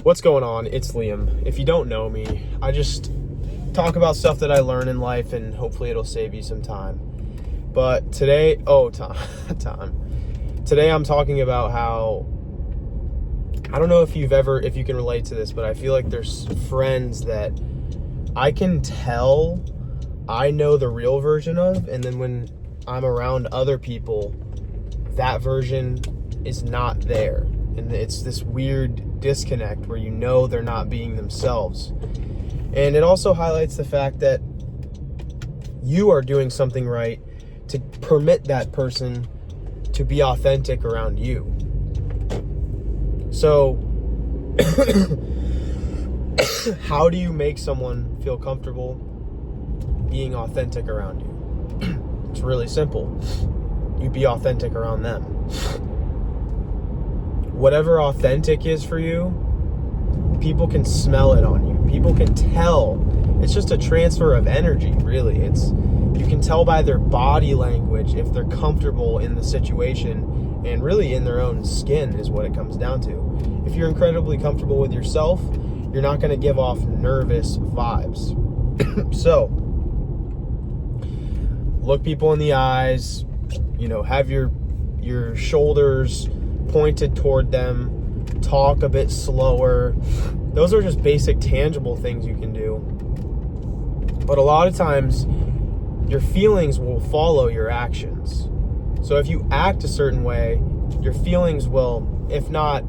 What's going on? It's Liam. If you don't know me, I just talk about stuff that I learn in life and hopefully it'll save you some time. But today, time. Today I'm talking about how, I don't know if you can relate to this, but I feel like there's friends that I can tell I know the real version of, and then when I'm around other people, that version is not there. And it's this weird disconnect where you know they're not being themselves. And it also highlights the fact that you are doing something right to permit that person to be authentic around you. So, how do you make someone feel comfortable being authentic around you? It's really simple. You be authentic around them. Whatever authentic is for you, people can smell it on you. People can tell. It's just a transfer of energy, really. You can tell by their body language if they're comfortable in the situation, and really in their own skin is what it comes down to. If you're incredibly comfortable with yourself, you're not going to give off nervous vibes. So, look people in the eyes, have your shoulders pointed toward them, talk a bit slower. Those are just basic tangible things you can do. But a lot of times your feelings will follow your actions. So if you act a certain way, your feelings will, if not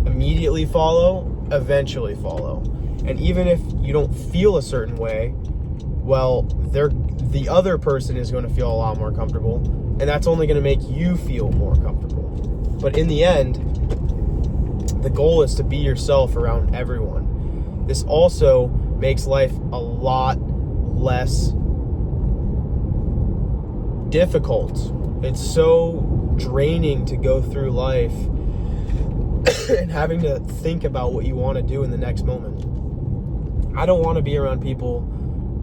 immediately follow, eventually follow. And even if you don't feel a certain way, well, the other person is going to feel a lot more comfortable, and that's only going to make you feel more comfortable. But in the end, the goal is to be yourself around everyone. This also makes life a lot less difficult. It's so draining to go through life and having to think about what you want to do in the next moment. I don't want to be around people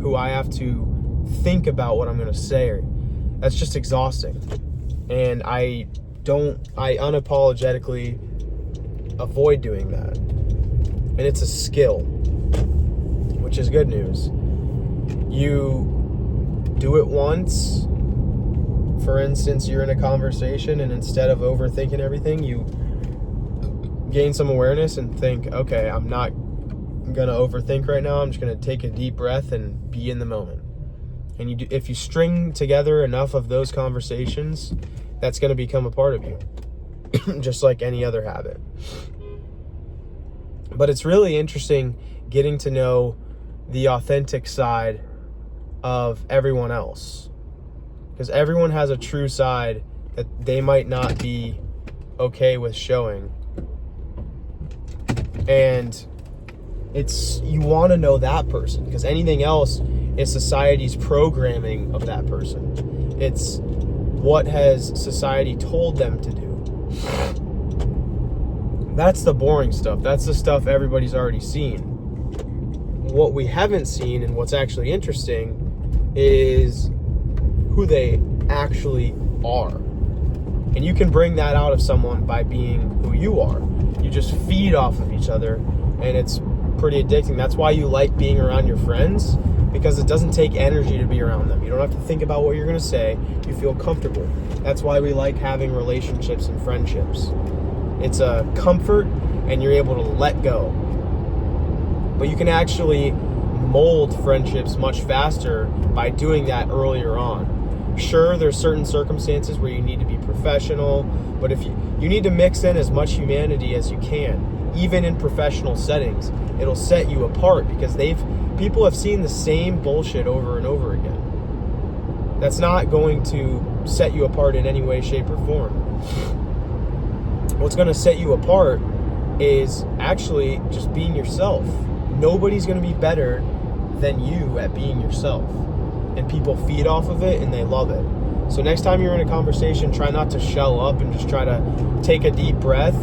who I have to think about what I'm going to say. That's just exhausting. And I unapologetically avoid doing that. And it's a skill, which is good news. You do it once. For instance, you're in a conversation, and instead of overthinking everything, you gain some awareness and think, okay, I'm not going to overthink right now. I'm just going to take a deep breath and be in the moment. And if you string together enough of those conversations, that's going to become a part of you, just like any other habit. But it's really interesting getting to know the authentic side of everyone else, because everyone has a true side that they might not be okay with showing. And you want to know that person, because anything else is society's programming of that person. It's what has society told them to do. That's the boring stuff. That's the stuff everybody's already seen. What we haven't seen, and what's actually interesting, is who they actually are. And you can bring that out of someone by being who you are. You just feed off of each other, and it's pretty addicting. That's why you like being around your friends, because it doesn't take energy to be around them. You don't have to think about what you're going to say. You feel comfortable. That's why we like having relationships and friendships. It's a comfort, and you're able to let go. But you can actually mold friendships much faster by doing that earlier on. Sure, there's certain circumstances where you need to be professional, but if you need to mix in as much humanity as you can, even in professional settings. It'll set you apart, because people have seen the same bullshit over and over again. That's not going to set you apart in any way, shape, or form. What's going to set you apart is actually just being yourself. Nobody's going to be better than you at being yourself. And people feed off of it, and they love it. So next time you're in a conversation, try not to shell up, and just try to take a deep breath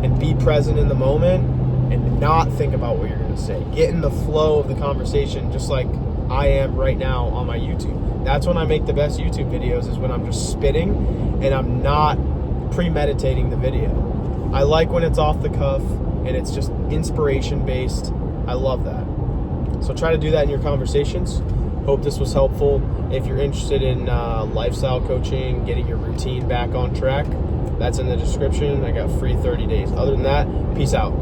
and be present in the moment and not think about what you're going to say. Get in the flow of the conversation, just like I am right now on my YouTube. That's when I make the best YouTube videos, is when I'm just spitting and I'm not premeditating the video. I like when it's off the cuff. and it's just inspiration based. I love that. So try to do that in your conversations. Hope this was helpful. If you're interested in lifestyle coaching, getting your routine back on track, that's in the description. I got free 30 days. Other than that, peace out.